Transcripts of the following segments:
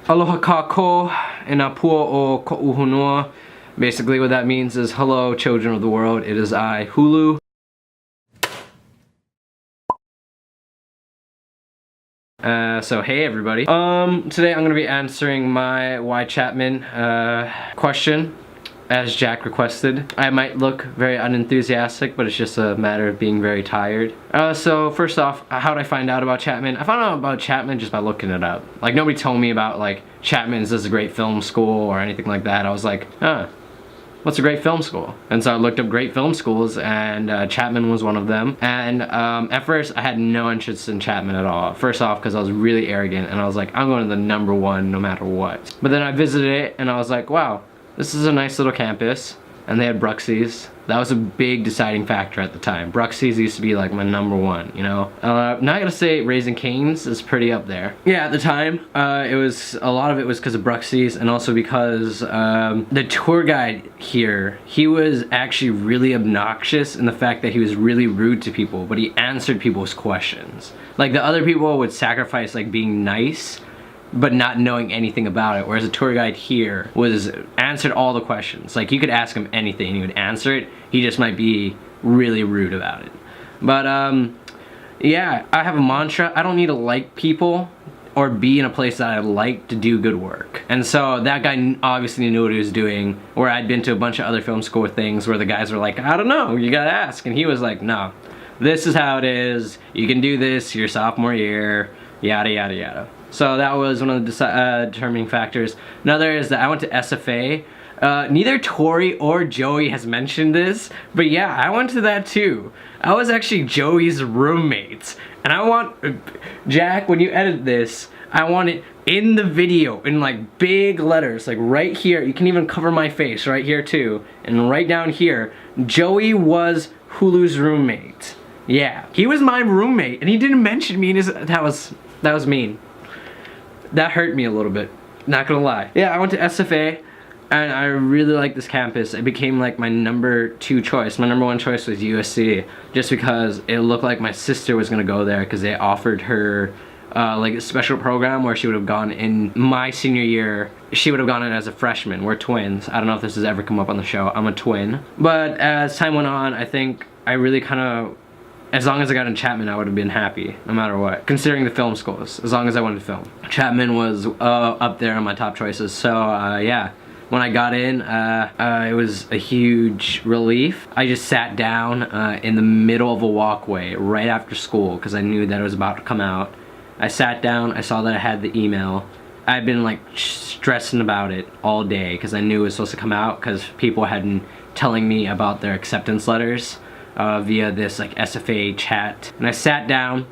Aloha kako inapua o ko'uhonua. Basically what that means is, hello children of the world, it is I, Hulu. So hey everybody. Today I'm gonna be answering my why Chapman question, as Jack requested. I might look very unenthusiastic, but it's just a matter of being very tired. So first off, how did I find out about Chapman? I found out about Chapman just by looking it up. Like, nobody told me about like Chapman's is a great film school or anything like that. I was like, huh, what's a great film school? And so I looked up great film schools, and Chapman was one of them. And at first I had no interest in Chapman at all. First off, because I was really arrogant and I was like, I'm going to the #1 no matter what. But then I visited it and I was like, wow, this is a nice little campus. And they had Bruxies. That was a big deciding factor at the time. Bruxies used to be like my #1, you know? Now I gotta say, Raising Cane's is pretty up there. Yeah, at the time, a lot of it was because of Bruxies, and also because the tour guide here, he was actually really obnoxious in the fact that he was really rude to people, but he answered people's questions. Like, the other people would sacrifice like being nice, but not knowing anything about it, whereas the tour guide here answered all the questions. Like, you could ask him anything and he would answer it. He just might be really rude about it. But yeah, I have a mantra: I don't need to like people or be in a place that I like to do good work. And so that guy obviously knew what he was doing, where I'd been to a bunch of other film school things where the guys were like, I don't know, you gotta ask. And he was like, no, this is how it is, you can do this your sophomore year, yada yada yada. So that was one of the determining factors. Another is that I went to SFA. Neither Tori or Joey has mentioned this, but yeah, I went to that too. I was actually Joey's roommate. And I want, Jack, when you edit this, I want it in the video in like big letters, like right here. You can even cover my face right here too. And right down here, Joey was Hulu's roommate. Yeah, he was my roommate and he didn't mention me in his, that was mean. That hurt me a little bit, not gonna lie. Yeah, I went to SFA and I really liked this campus. It became like my #2 choice. My #1 choice was USC, just because it looked like my sister was gonna go there because they offered her like a special program where she would have gone in my senior year. She would have gone in as a freshman. We're twins. I don't know if this has ever come up on the show. I'm a twin. But as time went on, I think I really kind of, as long as I got in Chapman, I would have been happy, no matter what. Considering the film schools, as long as I wanted to film. Chapman was up there on my top choices, so yeah. When I got in, it was a huge relief. I just sat down in the middle of a walkway right after school, because I knew that it was about to come out. I sat down, I saw that I had the email. I'd been like stressing about it all day, because I knew it was supposed to come out, because people had been telling me about their acceptance letters. Via this like SFA chat. And I sat down,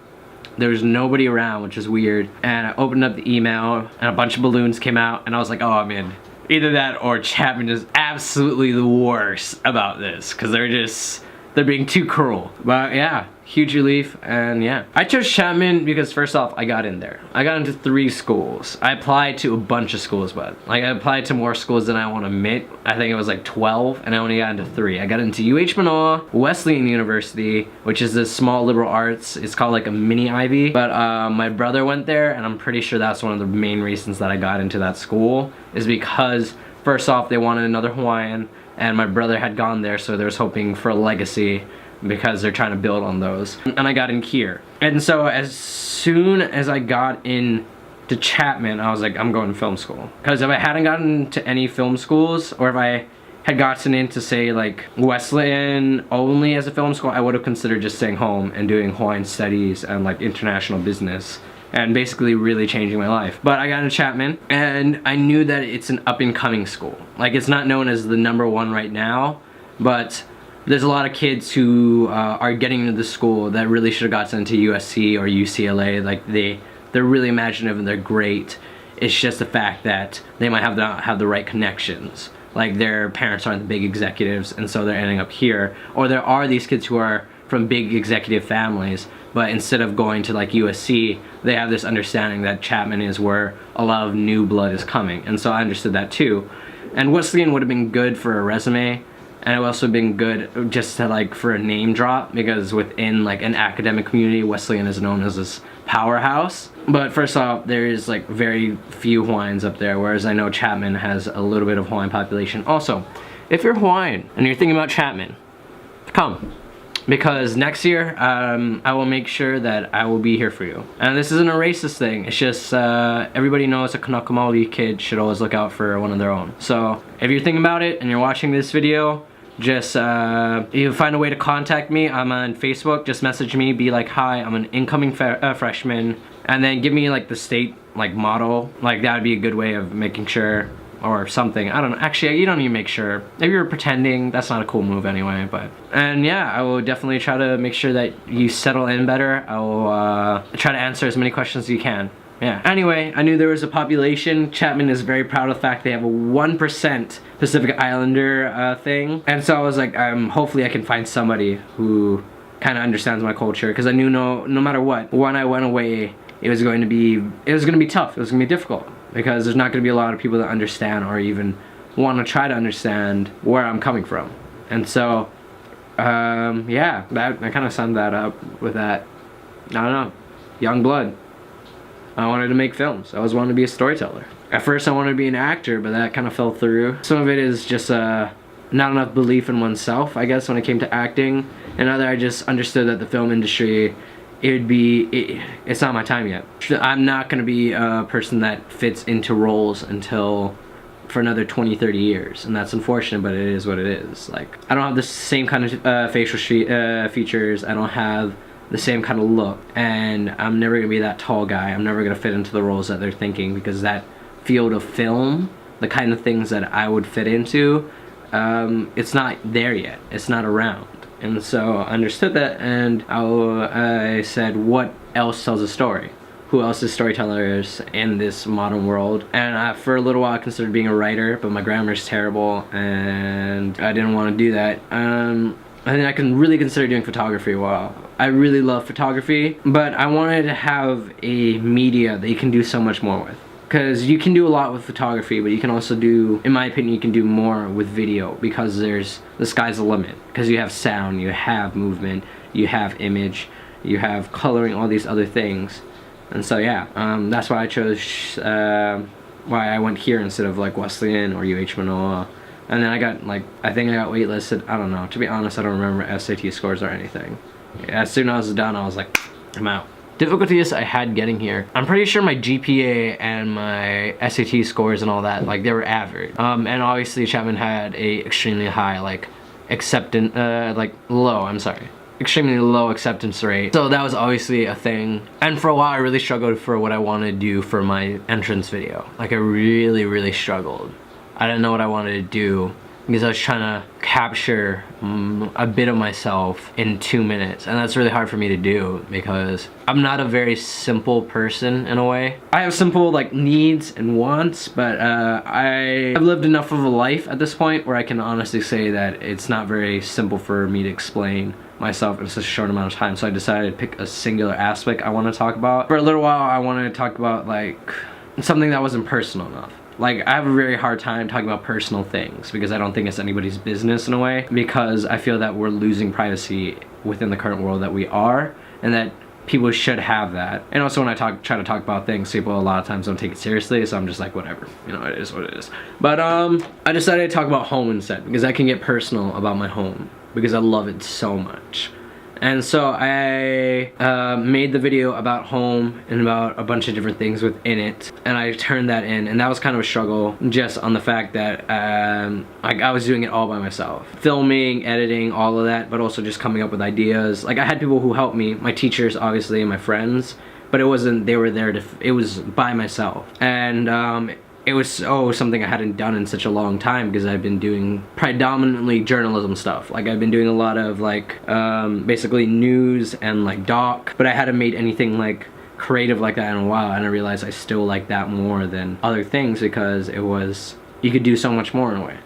there was nobody around, which is weird, and I opened up the email and a bunch of balloons came out, and I was like, oh, I'm in. Either that or Chapman is absolutely the worst about this, because they're being too cruel. But yeah, huge relief. And yeah, I chose Chapman because first off, I got in there. I got into 3 schools. I applied to a bunch of schools, but like, I applied to more schools than I want to admit. I think it was like 12, and I only got into 3. I got into UH Manoa, Wesleyan University, which is this small liberal arts. It's called like a mini Ivy. But my brother went there, and I'm pretty sure that's one of the main reasons that I got into that school, is because first off, they wanted another Hawaiian, and my brother had gone there, so they was hoping for a legacy, because they're trying to build on those. And I got in here. And so as soon as I got in to Chapman, I was like, I'm going to film school. Because if I hadn't gotten to any film schools, or if I had gotten into, say, like Wesleyan only as a film school, I would have considered just staying home and doing Hawaiian studies and like international business, and basically really changing my life. But I got into Chapman, and I knew that it's an up-and-coming school. Like, it's not known as the #1 right now, but there's a lot of kids who are getting into the school that really should have gotten into USC or UCLA. Like, they're really imaginative and they're great. It's just the fact that they might not have the right connections. Like, their parents aren't the big executives, and so they're ending up here. Or there are these kids who are from big executive families, but instead of going to like USC, they have this understanding that Chapman is where a lot of new blood is coming. And so I understood that too. And Wesleyan would have been good for a resume, And it also been good just to like for a name drop, because within like an academic community, Wesleyan is known as this powerhouse. But first off, there is like very few Hawaiians up there, whereas I know Chapman has a little bit of Hawaiian population. Also, if you're Hawaiian and you're thinking about Chapman, come. Because next year, I will make sure that I will be here for you. And this isn't a racist thing. It's just everybody knows a Kanaka Maoli kid should always look out for one of their own. So if you're thinking about it and you're watching this video, just you find a way to contact me. I'm on Facebook. Just message me. Be like, hi, I'm an incoming freshman. And then give me like the state like motto. Like that would be a good way of making sure. Or something, I don't know. Actually, you don't need to make sure. If you're pretending, that's not a cool move anyway, but. And yeah, I will definitely try to make sure that you settle in better. I will try to answer as many questions as you can. Yeah. Anyway, I knew there was a population. Chapman is very proud of the fact they have a 1% Pacific Islander thing. And so I was like, hopefully I can find somebody who kind of understands my culture, because I knew no matter what, when I went away, it was going to be tough. It was going to be difficult. Because there's not going to be a lot of people that understand or even want to try to understand where I'm coming from. And so, yeah, I kind of summed that up with that. I don't know, young blood. I wanted to make films. I always wanted to be a storyteller. At first I wanted to be an actor, but that kind of fell through. Some of it is just not enough belief in oneself, I guess, when it came to acting. And other, I just understood that the film industry, it's not my time yet. I'm not gonna be a person that fits into roles until for another 20-30 years, and that's unfortunate, but it is what it is. Like, I don't have the same kind of facial features. I don't have the same kind of look, and I'm never gonna be that tall guy. I'm never gonna fit into the roles that they're thinking, because that field of film, the kind of things that I would fit into, it's not there yet. It's not around. And so I understood that, and I said, what else tells a story? Who else is storytellers in this modern world? And for a little while I considered being a writer, but my grammar is terrible, and I didn't want to do that. I think I can really consider doing photography a while. I really love photography, but I wanted to have a media that you can do so much more with. Because you can do a lot with photography, but you can also do, in my opinion, you can do more with video, because the sky's the limit. Because you have sound, you have movement, you have image, you have coloring, all these other things. And so yeah, that's why I chose, why I went here instead of like Wesleyan or UH Manoa. And then I got I think I got waitlisted. I don't know, to be honest, I don't remember SAT scores or anything. As soon as I was done, I was like, I'm out. Difficulties I had getting here. I'm pretty sure my GPA and my SAT scores and all that, like, they were average. And obviously Chapman had a extremely high, extremely low acceptance rate. So that was obviously a thing. And for a while I really struggled for what I wanted to do for my entrance video. Like, I really, really struggled. I didn't know what I wanted to do, because I was trying to capture a bit of myself in 2 minutes, and that's really hard for me to do because I'm not a very simple person in a way. I have simple needs and wants, but I've lived enough of a life at this point where I can honestly say that it's not very simple for me to explain myself in such a short amount of time. So I decided to pick a singular aspect I want to talk about. For a little while I wanted to talk about something that wasn't personal enough. I have a very hard time talking about personal things because I don't think it's anybody's business in a way, because I feel that we're losing privacy within the current world that we are, and that people should have that. And also when I try to talk about things, people a lot of times don't take it seriously, so I'm just like, whatever, it is what it is. But I decided to talk about home instead, because I can get personal about my home because I love it so much. And so I made the video about home and about a bunch of different things within it, and I turned that in, and that was kind of a struggle just on the fact that I was doing it all by myself. Filming, editing, all of that, but also just coming up with ideas. I had people who helped me, my teachers obviously and my friends, but it wasn't, they were there to, it was by myself. And it was something I hadn't done in such a long time, because I've been doing predominantly journalism stuff. I've been doing a lot of basically news and doc, but I hadn't made anything creative like that in a while, and I realized I still like that more than other things, because you could do so much more in a way.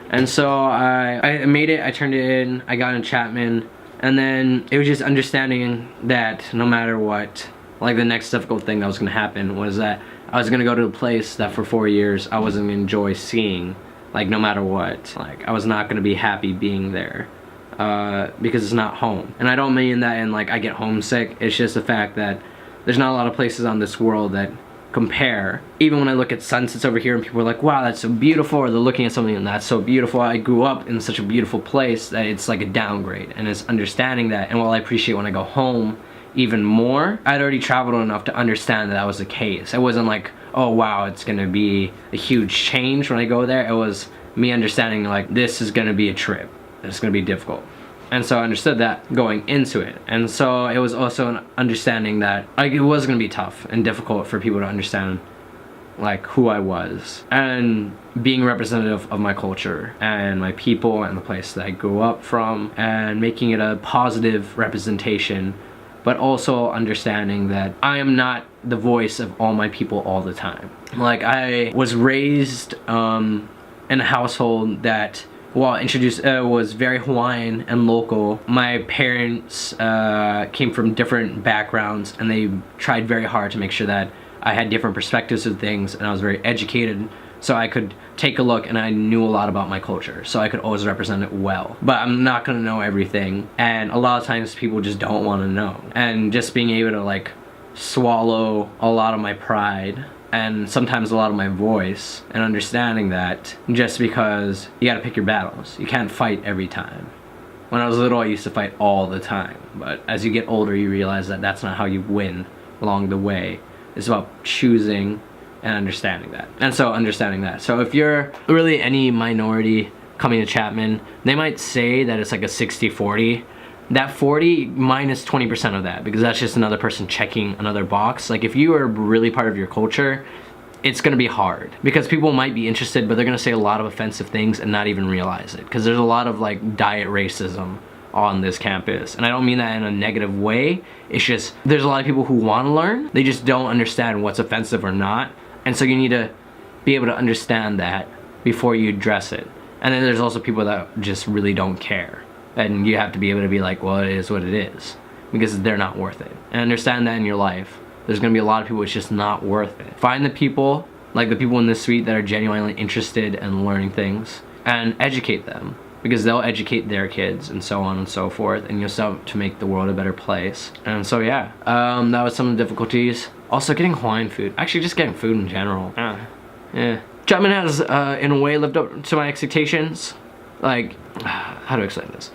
And so I made it, I turned it in, I got in Chapman, and then it was just understanding that no matter what, the next difficult thing that was gonna happen was that I was gonna go to a place that for 4 years I wasn't gonna enjoy seeing like no matter what. Like I was not gonna be happy being there because it's not home. And I don't mean that in like I get homesick. It's just the fact that there's not a lot of places on this world that compare. Even when I look at sunsets over here and people are like, wow, that's so beautiful, or they're looking at something and that's so beautiful. I grew up in such a beautiful place that it's like a downgrade, and it's understanding that. And while I appreciate when I go home even more, I'd already traveled enough to understand that that was the case. It wasn't like, oh wow, it's gonna be a huge change when I go there. It was me understanding like, this is gonna be a trip. It's gonna be difficult. And so I understood that going into it. And so it was also an understanding that like it was gonna be tough and difficult for people to understand like who I was, and being representative of my culture and my people and the place that I grew up from, and making it a positive representation, but also understanding that I am not the voice of all my people all the time. Like I was raised in a household that, while introduced, was very Hawaiian and local. My parents came from different backgrounds, and they tried very hard to make sure that I had different perspectives of things, and I was very educated, so I could take a look and I knew a lot about my culture, so I could always represent it well. But I'm not gonna know everything, and a lot of times people just don't want to know. And just being able to like swallow a lot of my pride and sometimes a lot of my voice, and understanding that just because you gotta pick your battles, you can't fight every time. When I was little, I used to fight all the time, but as you get older, you realize that that's not how you win along the way. It's about choosing and understanding that. And so understanding that. So if you're really any minority coming to Chapman, they might say that it's like a 60-40. That 40 minus 20% of that, because that's just another person checking another box. Like if you are really part of your culture, it's gonna be hard because people might be interested, but they're gonna say a lot of offensive things and not even realize it, because there's a lot of like diet racism on this campus. And I don't mean that in a negative way. It's just there's a lot of people who want to learn, they just don't understand what's offensive or not. And so you need to be able to understand that before you address it. And then there's also people that just really don't care, and you have to be able to be like, well, it is what it is, because they're not worth it. And understand that in your life, there's gonna be a lot of people it's just not worth it. Find the people, like the people in this suite, that are genuinely interested in learning things, and educate them, because they'll educate their kids, and so on and so forth, and you'll start to make the world a better place. And so yeah, that was some of the difficulties. Also getting Hawaiian food, actually just getting food in general. Yeah. Chapman has in a way lived up to my expectations. Like, how to explain this?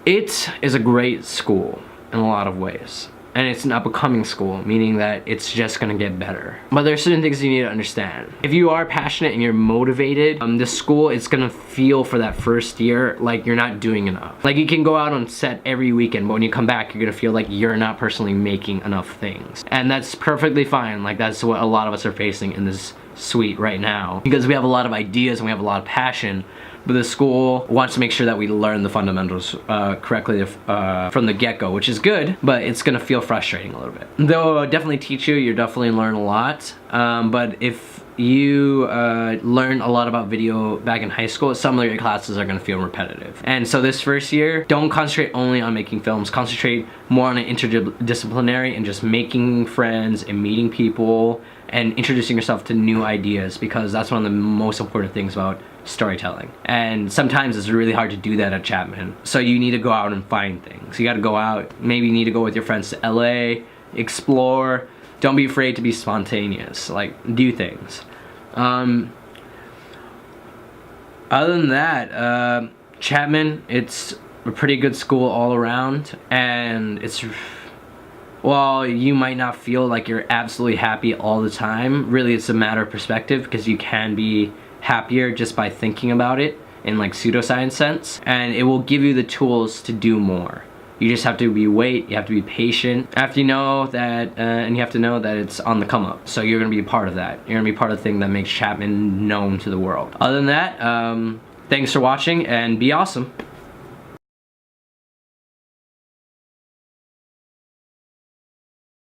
It is a great school in a lot of ways, and it's an up-and-coming school, meaning that it's just gonna get better. But there's certain things you need to understand. If you are passionate and you're motivated, this school, it's gonna feel for that first year like you're not doing enough. Like you can go out on set every weekend, but when you come back, you're gonna feel like you're not personally making enough things. And that's perfectly fine. Like that's what a lot of us are facing in this suite right now, because we have a lot of ideas and we have a lot of passion, but the school wants to make sure that we learn the fundamentals correctly from the get-go, which is good, but it's gonna feel frustrating a little bit. They'll definitely teach you, you'll definitely learn a lot, but if you learn a lot about video back in high school, some of your classes are gonna feel repetitive. And so this first year, don't concentrate only on making films, concentrate more on an interdisciplinary and just making friends and meeting people and introducing yourself to new ideas, because that's one of the most important things about storytelling. And sometimes it's really hard to do that at Chapman. So you need to go out and find things. You gotta go out, maybe you need to go with your friends to LA, explore. Don't be afraid to be spontaneous, like do things. Other than that, Chapman, it's a pretty good school all around, and it's, while you might not feel like you're absolutely happy all the time, really it's a matter of perspective, because you can be happier just by thinking about it in like pseudoscience sense, and it will give you the tools to do more. You just have to wait, you have to be patient. After you know that, and you have to know that it's on the come up. So you're gonna be a part of that. You're gonna be part of the thing that makes Chapman known to the world. Other than that, thanks for watching and be awesome.